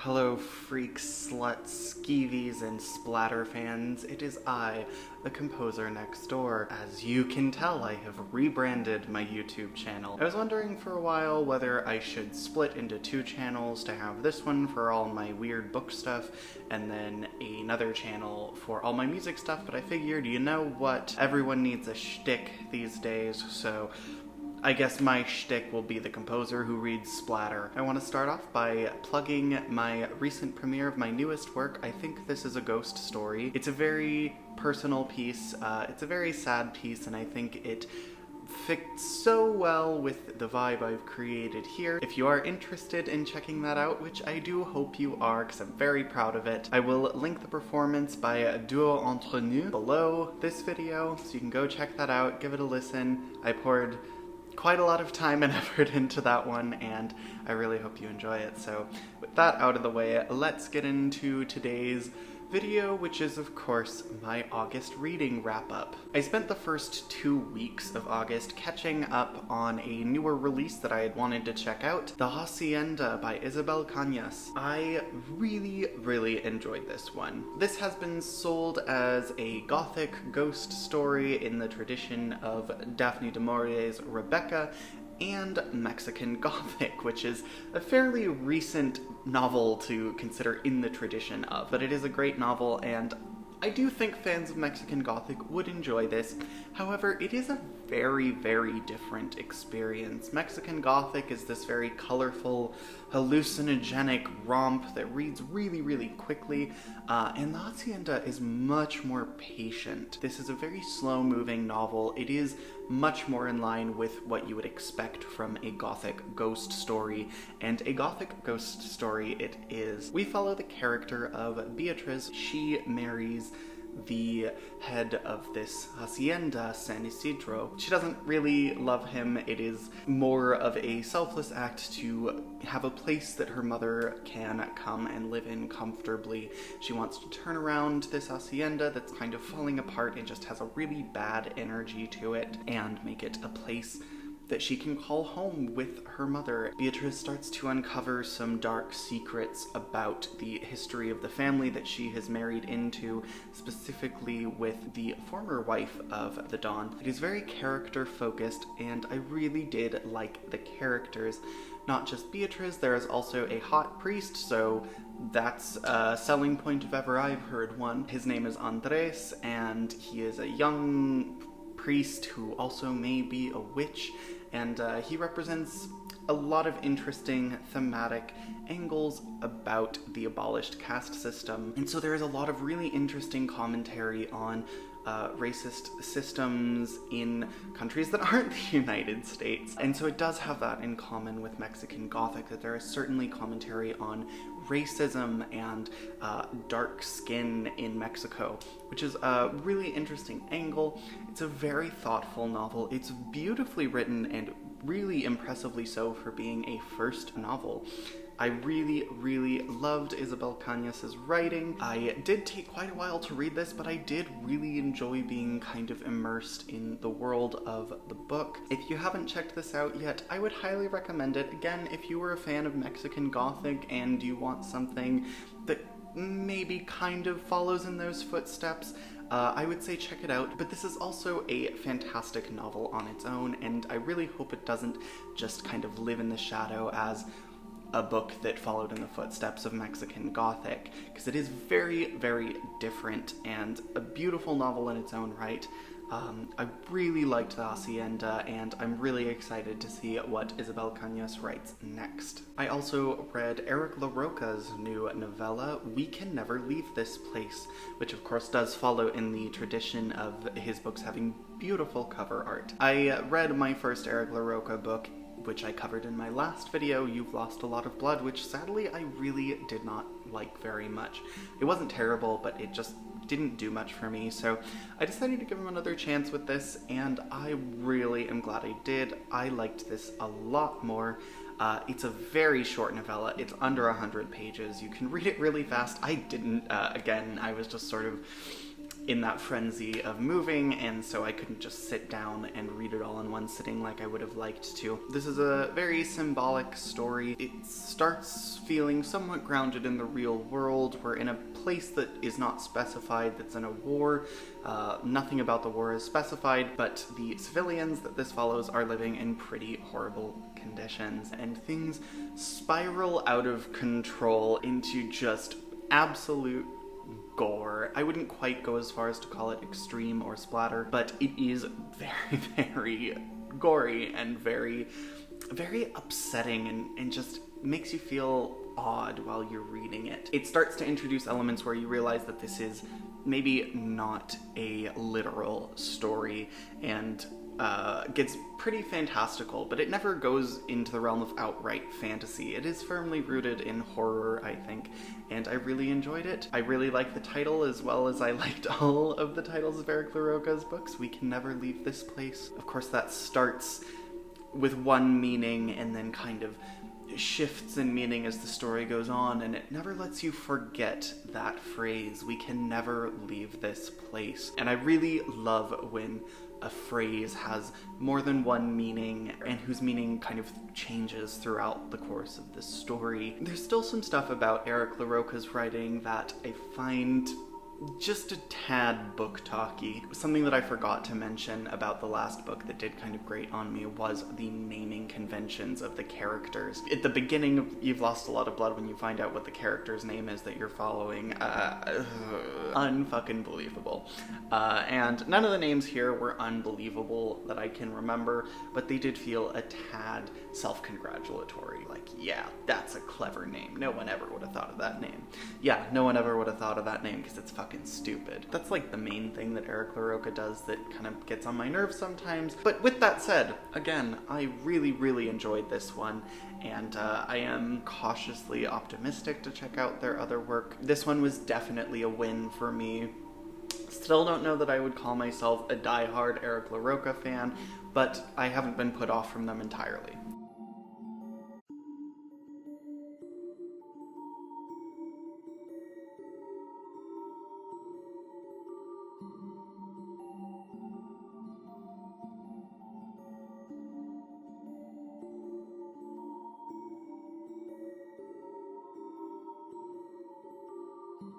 Hello freaks, sluts, skeevies, and splatter fans. It is I, the composer next door. As you can tell, I have rebranded my YouTube channel. I was wondering for a while whether I should split into two channels to have this one for all my weird book stuff and then another channel for all my music stuff, but I figured, you know what? Everyone needs a shtick these days, so I guess my shtick will be the composer who reads splatter. I want to start off by plugging my recent premiere of my newest work. I think this is a ghost story. It's a very personal piece. It's a very sad piece, and I think it fits so well with the vibe I've created here. If you are interested in checking that out, which I do hope you are because I'm very proud of it, I will link the performance by a duo entre nous below this video, so you can go check that out, give it a listen. I poured quite a lot of time and effort into that one, and I really hope you enjoy it. So with that out of the way, let's get into today's video, which is of course my August reading wrap-up. I spent the first 2 weeks of August catching up on a newer release that I had wanted to check out, The Hacienda by Isabel Cañas. I really enjoyed this one. This has been sold as a gothic ghost story in the tradition of Daphne du Maurier's Rebecca and Mexican Gothic, which is a fairly recent novel to consider in the tradition of, but it is a great novel, and I do think fans of Mexican Gothic would enjoy this. However, it is a very different experience. Mexican Gothic is this very colorful, hallucinogenic romp that reads really quickly, and The Hacienda is much more patient. This is a very slow-moving novel. It is much more in line with what you would expect from a Gothic ghost story, and a Gothic ghost story it is. We follow the character of Beatriz. She marries the head of this hacienda, San Isidro. She doesn't really love him. It is more of a selfless act to have a place that her mother can come and live in comfortably. She wants to turn around this hacienda that's kind of falling apart and just has a really bad energy to it and make it a place that she can call home with her mother. Beatriz starts to uncover some dark secrets about the history of the family that she has married into, specifically with the former wife of the Don. It is very character-focused, and I really did like the characters. Not just Beatriz, there is also a hot priest, so that's a selling point if ever I've heard one. His name is Andres, and he is a young priest who also may be a witch, and he represents a lot of interesting thematic angles about the abolished caste system. And so there is a lot of really interesting commentary on racist systems in countries that aren't the United States. And so it does have that in common with Mexican Gothic, that there is certainly commentary on racism and dark skin in Mexico, which is a really interesting angle. It's a very thoughtful novel. It's beautifully written and really impressively so for being a first novel. I really loved Isabel Cañas' writing. I did take quite a while to read this, but I did really enjoy being kind of immersed in the world of the book. If you haven't checked this out yet, I would highly recommend it. Again, if you were a fan of Mexican Gothic and you want something that maybe kind of follows in those footsteps, I would say check it out, but this is also a fantastic novel on its own, and I really hope it doesn't just kind of live in the shadow as a book that followed in the footsteps of Mexican Gothic, because it is very different and a beautiful novel in its own right. I really liked The Hacienda, and I'm really excited to see what Isabel Cañas writes next. I also read Eric LaRocca's new novella, We Can Never Leave This Place, which of course does follow in the tradition of his books having beautiful cover art. I read my first Eric LaRocca book, which I covered in my last video, You've Lost a Lot of Blood, which sadly I really did not like very much. It wasn't terrible, but it just didn't do much for me, so I decided to give him another chance with this, and I really am glad I did. I liked this a lot more. It's a very short novella. It's under 100 pages. You can read it really fast. I didn't, again, I was just sort of in that frenzy of moving, and so I couldn't just sit down and read it all in one sitting like I would have liked to. This is a very symbolic story. It starts feeling somewhat grounded in the real world. We're in a place that is not specified, that's in a war. Nothing about the war is specified, but the civilians that this follows are living in pretty horrible conditions, and things spiral out of control into just absolute gore. I wouldn't quite go as far as to call it extreme or splatter, but it is very, very gory and very, very upsetting, and just makes you feel odd while you're reading it. It starts to introduce elements where you realize that this is maybe not a literal story, and gets pretty fantastical, but it never goes into the realm of outright fantasy. It is firmly rooted in horror, I think, and I really enjoyed it. I really like the title as well as I liked all of the titles of Eric LaRocca's books. We Can Never Leave This Place. Of course, that starts with one meaning and then kind of shifts in meaning as the story goes on, and it never lets you forget that phrase, we can never leave this place. And I really love when a phrase has more than one meaning, and whose meaning kind of changes throughout the course of this story. There's still some stuff about Eric LaRocca's writing that I find just a tad book talky. Something that I forgot to mention about the last book that did kind of grate on me was the naming conventions of the characters. At the beginning of You've Lost a Lot of Blood, when you find out what the character's name is that you're following, unfucking believable. And none of the names here were unbelievable that I can remember, but they did feel a tad self-congratulatory. Like, yeah, that's a clever name. No one ever would have thought of that name. Yeah, no one ever would have thought of that name because it's fucking stupid. That's like the main thing that Eric LaRocca does that kind of gets on my nerves sometimes. But with that said, again, I really, really enjoyed this one, and I am cautiously optimistic to check out their other work. This one was definitely a win for me. Still don't know that I would call myself a diehard Eric LaRocca fan, but I haven't been put off from them entirely.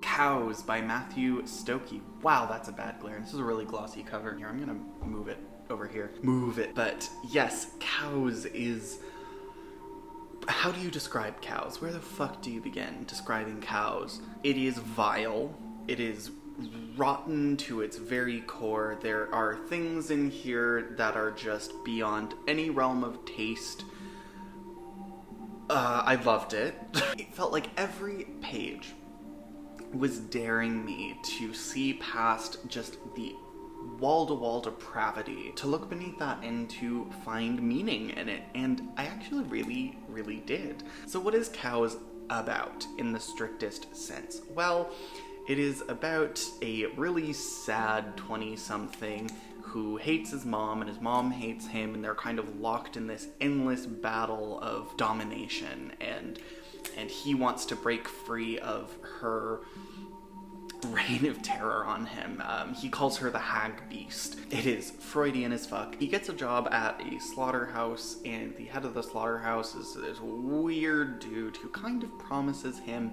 Cows by Matthew Stokoe. Wow, that's a bad glare. This is a really glossy cover. Here, I'm gonna move it over here. Move it. But yes, Cows is... How do you describe Cows? Where the fuck do you begin describing Cows? It is vile. It is rotten to its very core. There are things in here that are just beyond any realm of taste. I loved it. It felt like every page was daring me to see past just the wall-to-wall depravity, to look beneath that and to find meaning in it, and I actually really, really did. So what is Cows about in the strictest sense? Well, it is about a really sad 20-something who hates his mom and his mom hates him, and they're kind of locked in this endless battle of domination, and he wants to break free of her reign of terror on him. He calls her the Hag Beast. It is Freudian as fuck. He gets a job at a slaughterhouse, and the head of the slaughterhouse is this weird dude who kind of promises him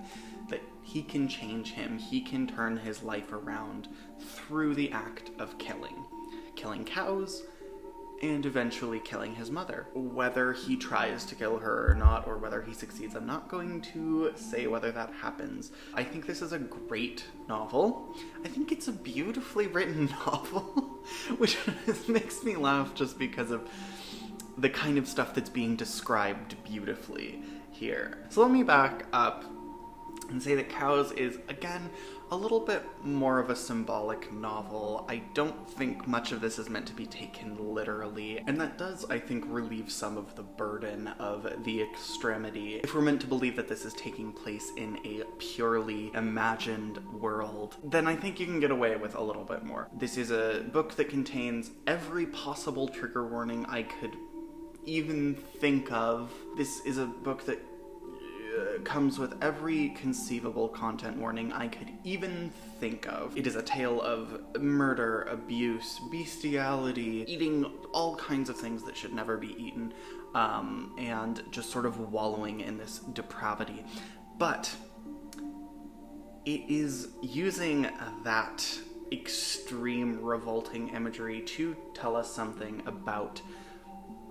that he can change him, he can turn his life around through the act of killing cows, and eventually killing his mother. Whether he tries to kill her or not, or whether he succeeds, I'm not going to say whether that happens. I think this is a great novel. I think it's a beautifully written novel, which makes me laugh just because of the kind of stuff that's being described beautifully here. So let me back up and say that Cows is, again, a little bit more of a symbolic novel. I don't think much of this is meant to be taken literally, and that does, I think, relieve some of the burden of the extremity. If we're meant to believe that this is taking place in a purely imagined world, then I think you can get away with a little bit more. This is a book that contains every possible trigger warning I could even think of. This is a book that comes with every conceivable content warning I could even think of. It is a tale of murder, abuse, bestiality, eating all kinds of things that should never be eaten, and just sort of wallowing in this depravity. But it is using that extreme, revolting imagery to tell us something about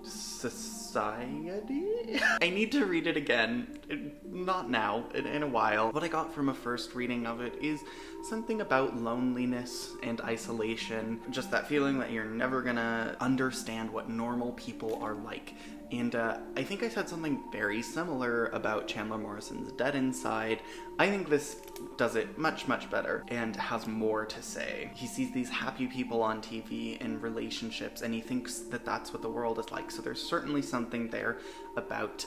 society? I need to read it again. Not now, in a while. What I got from a first reading of it is something about loneliness and isolation. Just that feeling that you're never gonna understand what normal people are like. And I think I said something very similar about Chandler Morrison's Dead Inside. I think this does it much, much better and has more to say. He sees these happy people on TV in relationships and he thinks that that's what the world is like. So there's certainly something there about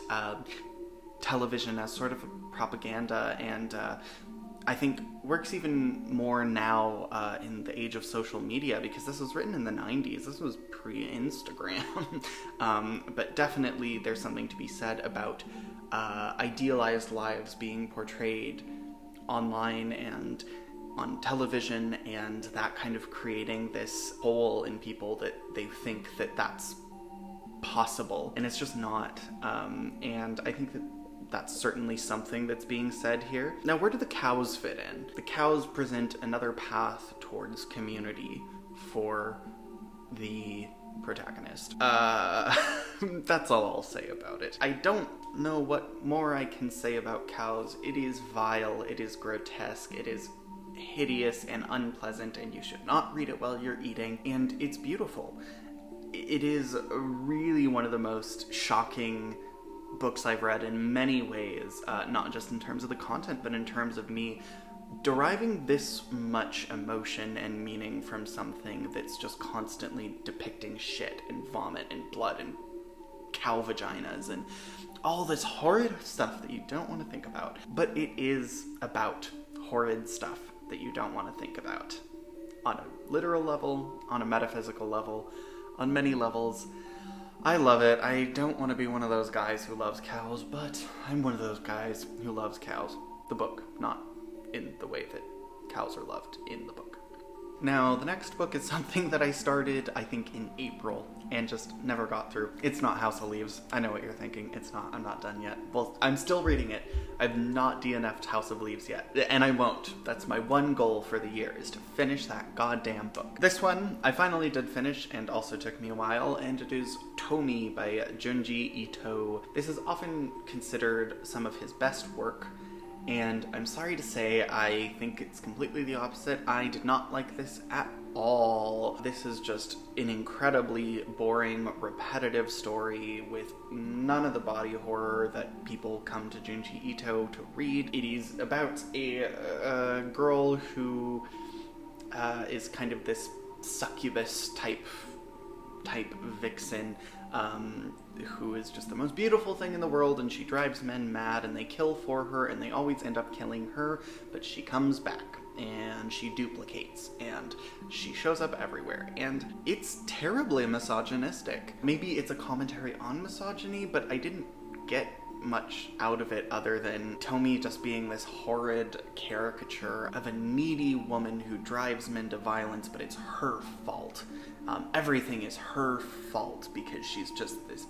television as sort of propaganda, and I think works even more now in the age of social media, because this was written in the 90s. This was pre-Instagram. But definitely there's something to be said about idealized lives being portrayed online and on television, and that kind of creating this hole in people that they think that that's possible, and it's just not. And I think that that's certainly something that's being said here. Now, where do the cows fit in? The cows present another path towards community for the protagonist. That's all I'll say about it. I don't know what more I can say about cows. It is vile, it is grotesque, it is hideous and unpleasant, and you should not read it while you're eating, and it's beautiful. It is really one of the most shocking books I've read in many ways, not just in terms of the content, but in terms of me deriving this much emotion and meaning from something that's just constantly depicting shit and vomit and blood and cow vaginas and all this horrid stuff that you don't want to think about. But it is about horrid stuff that you don't want to think about. On a literal level, on a metaphysical level, on many levels. I love it. I don't want to be one of those guys who loves cows, but I'm one of those guys who loves cows. The book, not in the way that cows are loved in the book. Now, the next book is something that I started, I think, in April, and just never got through. It's not House of Leaves. I know what you're thinking. It's not. I'm not done yet. Well, I'm still reading it. I've not DNF'd House of Leaves yet, and I won't. That's my one goal for the year, is to finish that goddamn book. This one, I finally did finish, and also took me a while, and it is Tomi by Junji Ito. This is often considered some of his best work, and I'm sorry to say, I think it's completely the opposite. I did not like this at all. This is just an incredibly boring, repetitive story with none of the body horror that people come to Junji Ito to read. It is about a girl who is kind of this succubus type vixen, who is just the most beautiful thing in the world, and she drives men mad, and they kill for her, and they always end up killing her, but she comes back, and she duplicates, and she shows up everywhere, and it's terribly misogynistic. Maybe it's a commentary on misogyny, but I didn't get much out of it other than Tomi just being this horrid caricature of a needy woman who drives men to violence, but it's her fault. Everything is her fault because she's just this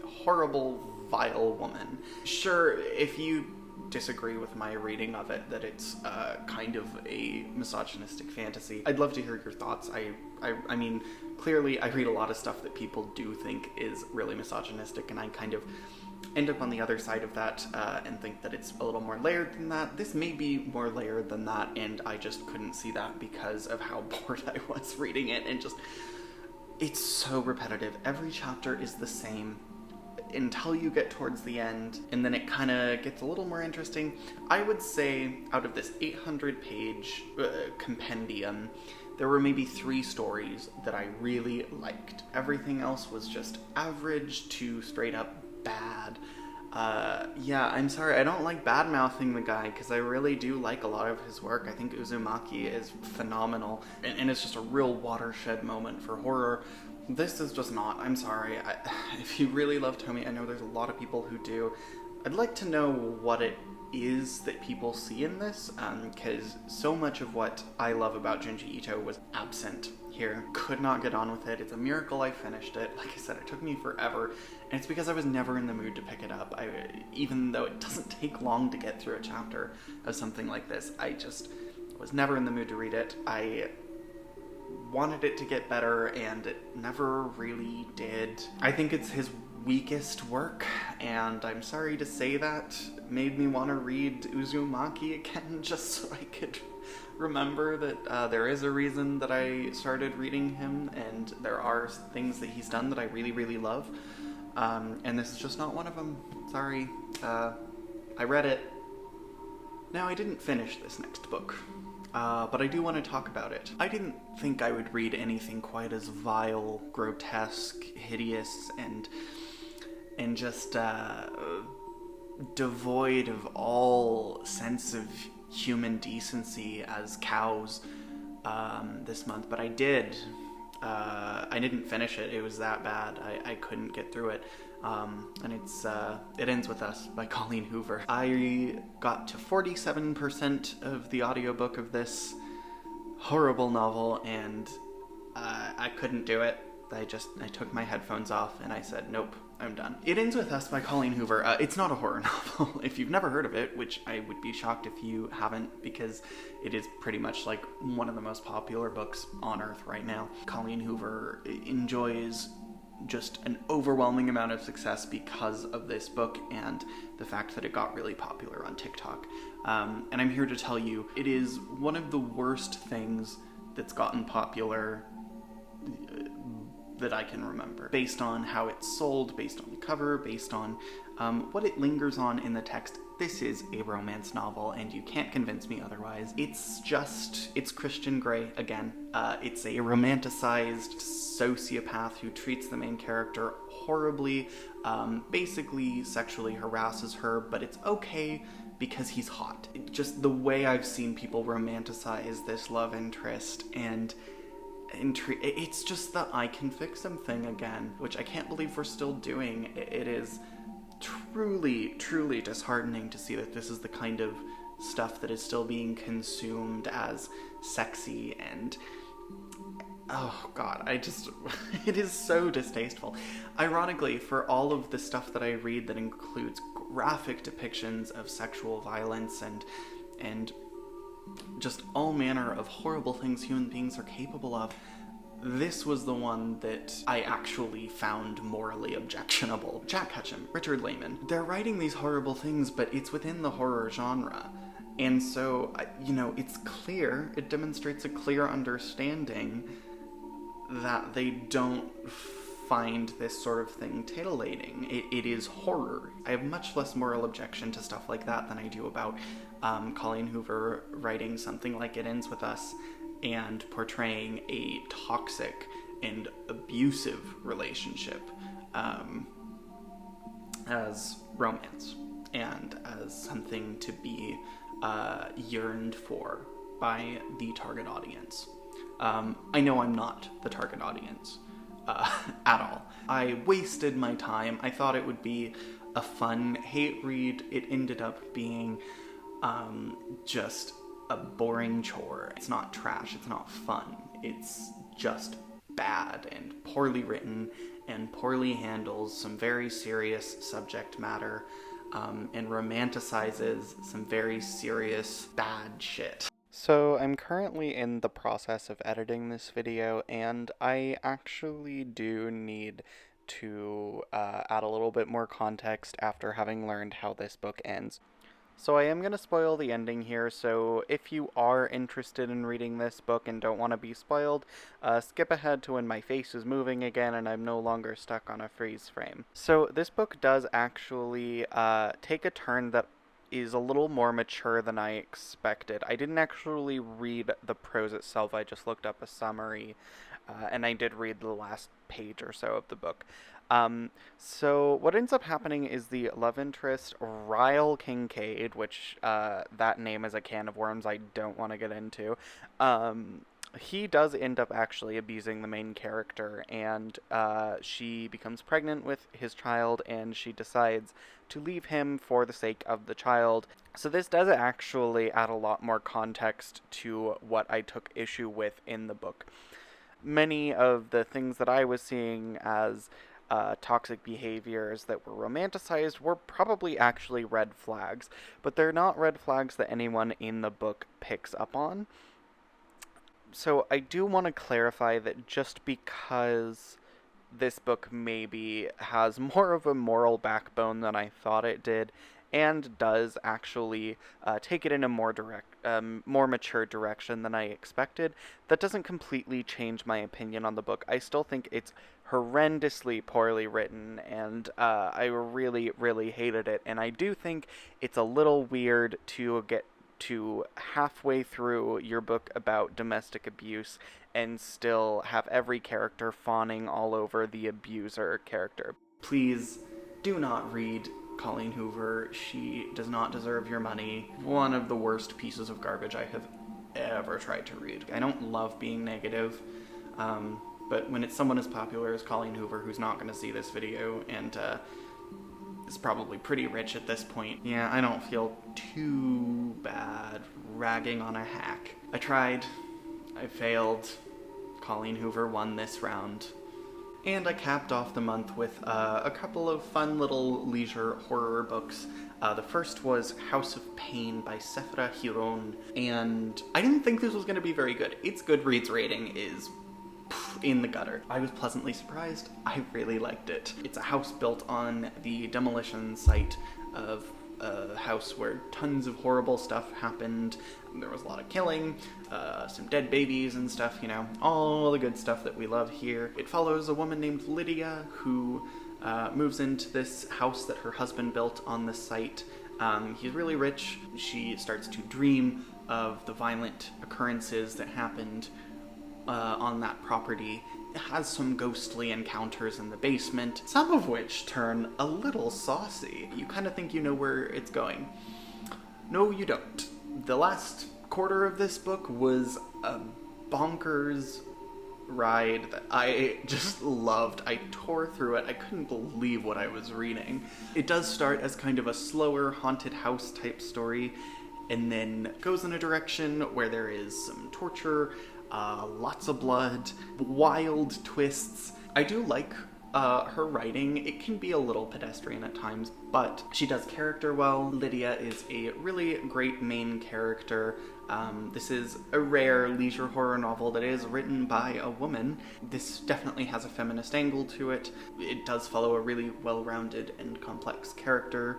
horrible, vile woman. Sure, if you disagree with my reading of it, that it's kind of a misogynistic fantasy, I'd love to hear your thoughts. I mean, clearly I read a lot of stuff that people do think is really misogynistic, and I kind of end up on the other side of that and think that it's a little more layered than that. This may be more layered than that, and I just couldn't see that because of how bored I was reading it, and just, it's so repetitive. Every chapter is the same until you get towards the end, and then it kind of gets a little more interesting. I would say out of this 800-page compendium, there were maybe 3 stories that I really liked. Everything else was just average to straight up bad. Yeah, I'm sorry, I don't like bad-mouthing the guy, because I really do like a lot of his work. I think Uzumaki is phenomenal, and it's just a real watershed moment for horror. This is just not. I'm sorry. If you really love Tomi, I know there's a lot of people who do. I'd like to know what it is that people see in this, because so much of what I love about Junji Ito was absent here. Could not get on with it. It's a miracle I finished it. Like I said, it took me forever, and it's because I was never in the mood to pick it up. Even though it doesn't take long to get through a chapter of something like this, I just was never in the mood to read it. I wanted it to get better, and it never really did. I think it's his weakest work, and I'm sorry to say that. It made me want to read Uzumaki again just so I could remember that there is a reason that I started reading him, and there are things that he's done that I really, really love. And this is just not one of them. Sorry. I read it. Now, I didn't finish this next book, but I do want to talk about it. I didn't think I would read anything quite as vile, grotesque, hideous, and just devoid of all sense of human decency as cows this month, but I did. I didn't finish it. It was that bad. I couldn't get through it. And It Ends With Us by Colleen Hoover. I got to 47% of the audiobook of this horrible novel, and I couldn't do it. I took my headphones off and I said, nope, I'm done. It Ends With Us by Colleen Hoover. It's not a horror novel. If you've never heard of it, which I would be shocked if you haven't, because it is pretty much like one of the most popular books on earth right now. Colleen Hoover enjoys just an overwhelming amount of success because of this book and the fact that it got really popular on TikTok. And I'm here to tell you, it is one of the worst things that's gotten popular that I can remember, based on how it's sold, based on the cover, based on what it lingers on in the text. This is a romance novel, and you can't convince me otherwise. It's Christian Grey again. It's a romanticized sociopath who treats the main character horribly, basically sexually harasses her, but it's okay because he's hot. Just the way I've seen people romanticize this love interest and it's just the I can fix him thing again, which I can't believe we're still doing. It is truly, truly disheartening to see that this is the kind of stuff that is still being consumed as sexy, and oh god, it is so distasteful. Ironically, for all of the stuff that I read that includes graphic depictions of sexual violence and just all manner of horrible things human beings are capable of, this was the one that I actually found morally objectionable. Jack Ketchum, Richard Lehman, they're writing these horrible things, but it's within the horror genre. And so, it's clear, it demonstrates a clear understanding that they don't find this sort of thing titillating. It is horror. I have much less moral objection to stuff like that than I do about Colleen Hoover writing something like It Ends With Us and portraying a toxic and abusive relationship as romance and as something to be yearned for by the target audience. I know I'm not the target audience at all. I wasted my time. I thought it would be a fun hate read. It ended up being just a boring chore. It's not trash, it's not fun. It's just bad and poorly written and poorly handles some very serious subject matter and romanticizes some very serious bad shit. So I'm currently in the process of editing this video, and I actually do need to add a little bit more context after having learned how this book ends. So I am going to spoil the ending here, so if you are interested in reading this book and don't want to be spoiled, skip ahead to when my face is moving again and I'm no longer stuck on a freeze frame. So this book does actually take a turn that is a little more mature than I expected. I didn't actually read the prose itself, I just looked up a summary, and I did read the last page or so of the book. So what ends up happening is the love interest, Ryle Kincaid, which that name is a can of worms I don't want to get into, He does end up actually abusing the main character, and she becomes pregnant with his child, and she decides to leave him for the sake of the child. So this does actually add a lot more context to what I took issue with in the book. Many of the things that I was seeing as toxic behaviors that were romanticized were probably actually red flags, but they're not red flags that anyone in the book picks up on. So I do want to clarify that just because this book maybe has more of a moral backbone than I thought it did, and does actually take it in a more mature direction than I expected, that doesn't completely change my opinion on the book. I still think it's horrendously poorly written, and I really, really hated it. And I do think it's a little weird to get to halfway through your book about domestic abuse and still have every character fawning all over the abuser character. Please do not read Colleen Hoover. She does not deserve your money. One of the worst pieces of garbage I have ever tried to read. I don't love being negative, but when it's someone as popular as Colleen Hoover who's not going to see this video and is probably pretty rich at this point, yeah, I don't feel too bad ragging on a hack. I tried. I failed. Colleen Hoover won this round. And I capped off the month with a couple of fun little leisure horror books. The first was House of Pain by Sephra Hiron, and I didn't think this was going to be very good. Its Goodreads rating is in the gutter. I was pleasantly surprised. I really liked it. It's a house built on the demolition site of a house where tons of horrible stuff happened. There was a lot of killing, some dead babies and stuff, you know, all the good stuff that we love here. It follows a woman named Lydia who moves into this house that her husband built on the site. He's really rich. She starts to dream of the violent occurrences that happened on that property. It has some ghostly encounters in the basement, some of which turn a little saucy. You kind of think you know where it's going. No, you don't. The last quarter of this book was a bonkers ride that I just loved. I tore through it. I couldn't believe what I was reading. It does start as kind of a slower haunted house type story, and then goes in a direction where there is some torture, lots of blood, wild twists. I do like her writing. It can be a little pedestrian at times, but she does character well. Lydia is a really great main character. This is a rare leisure horror novel that is written by a woman. This definitely has a feminist angle to it. It does follow a really well-rounded and complex character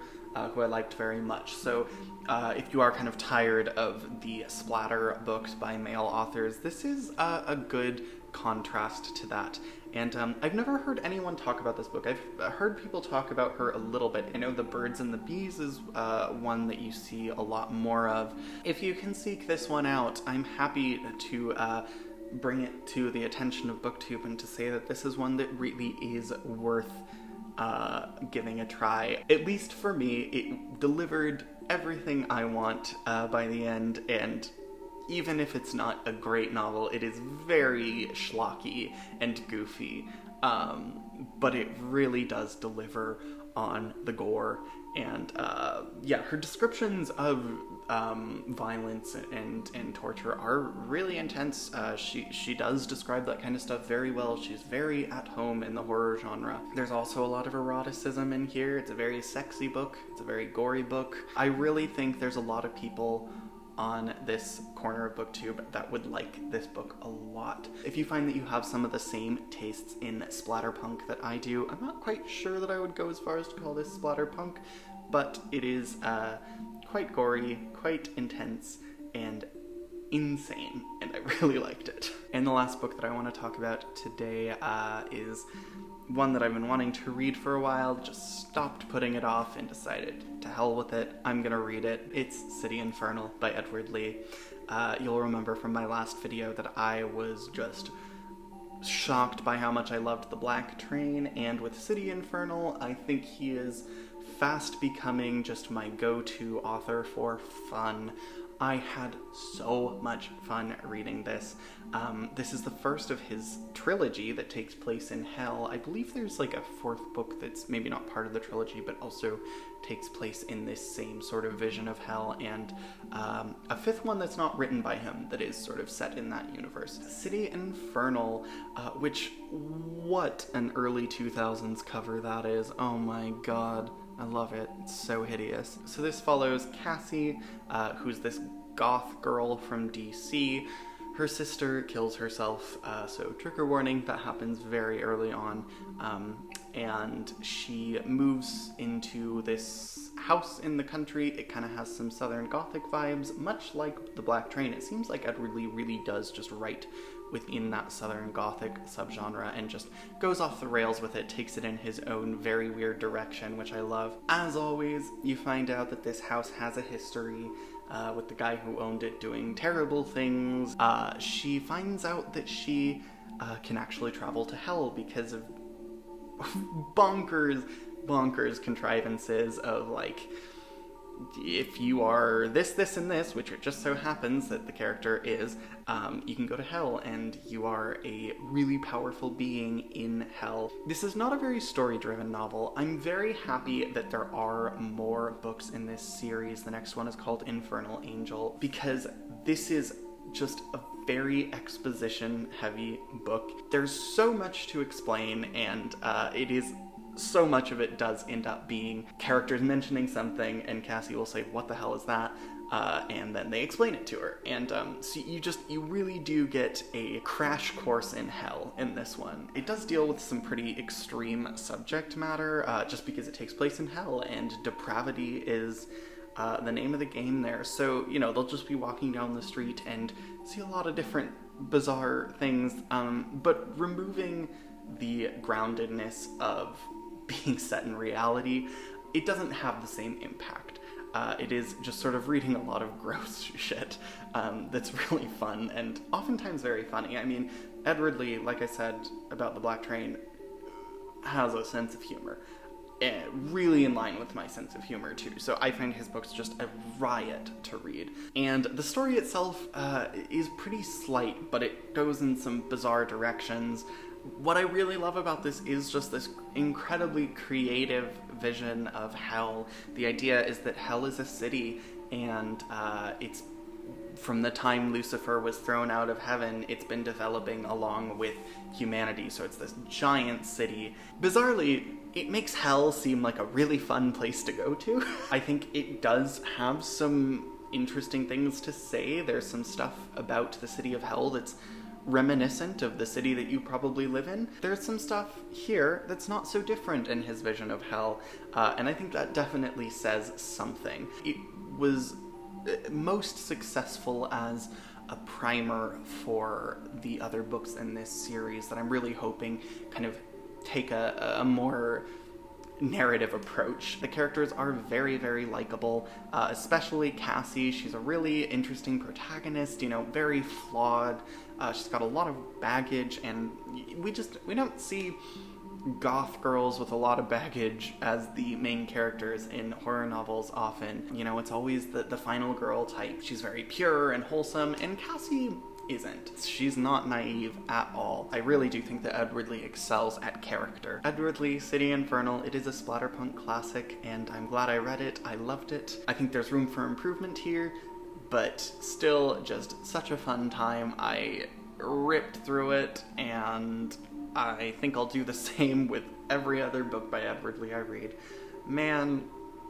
who I liked very much. So if you are kind of tired of the splatter books by male authors, this is a good contrast to that. And I've never heard anyone talk about this book. I've heard people talk about her a little bit. I know The Birds and the Bees is one that you see a lot more of. If you can seek this one out, I'm happy to bring it to the attention of BookTube and to say that this is one that really is worth giving a try. At least for me, it delivered everything I want by the end, and even if it's not a great novel, it is very schlocky and goofy, but it really does deliver on the gore. And yeah, her descriptions of violence and torture are really intense. She does describe that kind of stuff very well. She's very at home in the horror genre. There's also a lot of eroticism in here. It's a very sexy book. It's a very gory book. I really think there's a lot of people on this corner of BookTube that would like this book a lot. If you find that you have some of the same tastes in splatterpunk that I do, I'm not quite sure that I would go as far as to call this splatterpunk, but it is quite gory, quite intense, and insane, and I really liked it. And the last book that I want to talk about today is one that I've been wanting to read for a while, just stopped putting it off and decided to hell with it, I'm gonna read it. It's City Infernal by Edward Lee. You'll remember from my last video that I was just shocked by how much I loved The Black Train, and with City Infernal, I think he is fast becoming just my go-to author for fun. I had so much fun reading this. This is the first of his trilogy that takes place in hell. I believe there's like a fourth book that's maybe not part of the trilogy, but also takes place in this same sort of vision of hell, and a fifth one that's not written by him that is sort of set in that universe. City Infernal, which, what an early 2000s cover that is. Oh my god. I love it. It's so hideous. So this follows Cassie, who's this goth girl from DC. Her sister kills herself, so trigger warning, that happens very early on. And she moves into this house in the country. It kind of has some Southern Gothic vibes, much like The Black Train. It seems like Edward Lee really does just write within that Southern Gothic subgenre and just goes off the rails with it, takes it in his own very weird direction, which I love. As always, you find out that this house has a history, with the guy who owned it doing terrible things. She finds out that she can actually travel to hell because of bonkers contrivances of, like, if you are this, this, and this, which it just so happens that the character is, you can go to hell, and you are a really powerful being in hell. This is not a very story-driven novel. I'm very happy that there are more books in this series. The next one is called Infernal Angel, because this is just a very exposition-heavy book. There's so much to explain, and it is... so much of it does end up being characters mentioning something, and Cassie will say, "What the hell is that?" And then they explain it to her. And so you really do get a crash course in hell in this one. It does deal with some pretty extreme subject matter, just because it takes place in hell, and depravity is the name of the game there. So, you know, they'll just be walking down the street and see a lot of different bizarre things, but removing the groundedness of being set in reality, it doesn't have the same impact. It is just sort of reading a lot of gross shit that's really fun and oftentimes very funny. I mean, Edward Lee, like I said about The Black Train, has a sense of humor. Really in line with my sense of humor too, so I find his books just a riot to read. And the story itself is pretty slight, but it goes in some bizarre directions. What I really love about this is just this incredibly creative vision of hell. The idea is that hell is a city, and it's from the time Lucifer was thrown out of heaven, it's been developing along with humanity, so it's this giant city. Bizarrely, it makes hell seem like a really fun place to go to. I think it does have some interesting things to say. There's some stuff about the city of hell that's reminiscent of the city that you probably live in. There's some stuff here that's not so different in his vision of hell, and I think that definitely says something. It was most successful as a primer for the other books in this series that I'm really hoping kind of take a more narrative approach. The characters are very, very likable, especially Cassie. She's a really interesting protagonist, you know, very flawed. She's got a lot of baggage, and we don't see goth girls with a lot of baggage as the main characters in horror novels often. You know, it's always the final girl type. She's very pure and wholesome, and Cassie isn't. She's not naive at all. I really do think that Edward Lee excels at character. Edward Lee, City Infernal, it is a splatterpunk classic, and I'm glad I read it. I loved it. I think there's room for improvement here, but still just such a fun time. I ripped through it, and I think I'll do the same with every other book by Edward Lee I read. Man,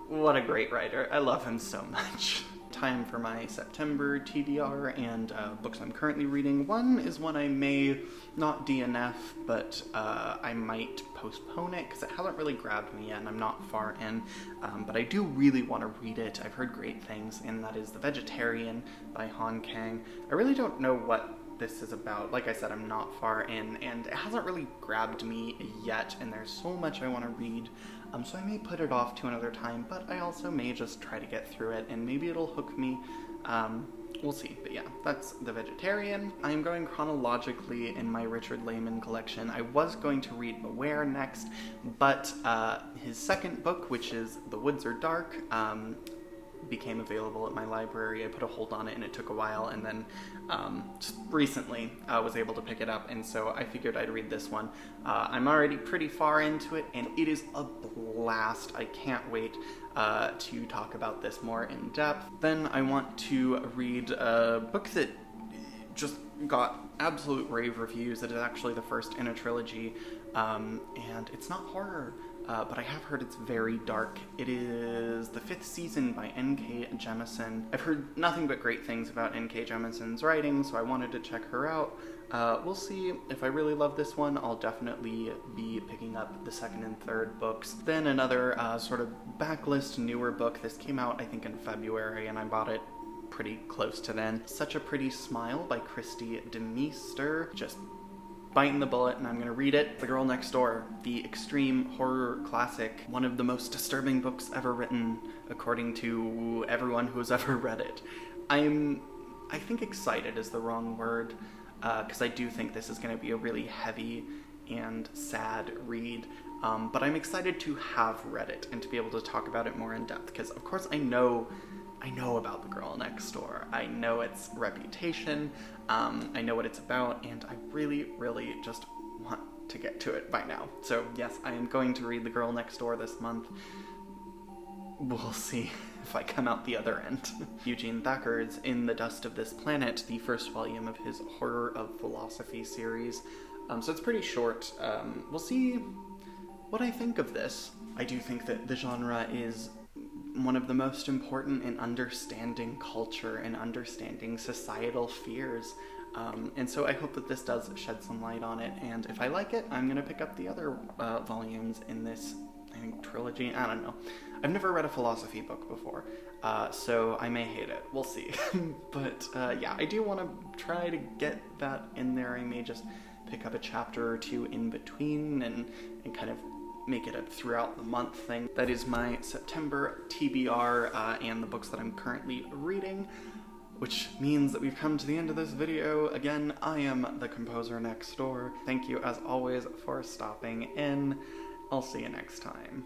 what a great writer. I love him so much. Time for my September TBR and books I'm currently reading. One is one I may not DNF, but I might postpone it because it hasn't really grabbed me yet and I'm not far in, but I do really want to read it. I've heard great things, and that is The Vegetarian by Han Kang. I really don't know what this is about. Like I said, I'm not far in, and it hasn't really grabbed me yet, and there's so much I want to read, so I may put it off to another time, but I also may just try to get through it, and maybe it'll hook me. We'll see. But yeah, that's The Vegetarian. I am going chronologically in my Richard Lehman collection. I was going to read Beware next, but his second book, which is The Woods Are Dark, became available at my library. I put a hold on it and it took a while, and then just recently I was able to pick it up, and so I figured I'd read this one. I'm already pretty far into it, and it is a blast. I can't wait to talk about this more in depth. Then I want to read a book that just got absolute rave reviews. It is actually the first in a trilogy, and it's not horror, but I have heard it's very dark. It is The Fifth Season by N.K. Jemisin. I've heard nothing but great things about N.K. Jemisin's writing, so I wanted to check her out. We'll see. If I really love this one, I'll definitely be picking up the second and third books. Then another sort of backlist newer book. This came out, I think, in February, and I bought it pretty close to then. Such a Pretty Smile by Christy Demeester. Just biting the bullet, and I'm gonna read it. The Girl Next Door, the extreme horror classic, one of the most disturbing books ever written, according to everyone who has ever read it. I think excited is the wrong word, because I do think this is gonna be a really heavy and sad read, but I'm excited to have read it and to be able to talk about it more in depth, because of course I know about The Girl Next Door. I know its reputation, I know what it's about, and I really, really just want to get to it by now. So yes, I am going to read The Girl Next Door this month. We'll see if I come out the other end. Eugene Thacker's In the Dust of This Planet, the first volume of his Horror of Philosophy series. So it's pretty short. We'll see what I think of this. I do think that the genre is one of the most important in understanding culture and understanding societal fears. And so I hope that this does shed some light on it, and if I like it, I'm going to pick up the other volumes in this, I think, trilogy. I don't know. I've never read a philosophy book before, so I may hate it. We'll see. But yeah, I do want to try to get that in there. I may just pick up a chapter or two in between and kind of make it a throughout the month thing. That is my September TBR and the books that I'm currently reading, which means that we've come to the end of this video. Again, I am the composer next door. Thank you as always for stopping in. I'll see you next time.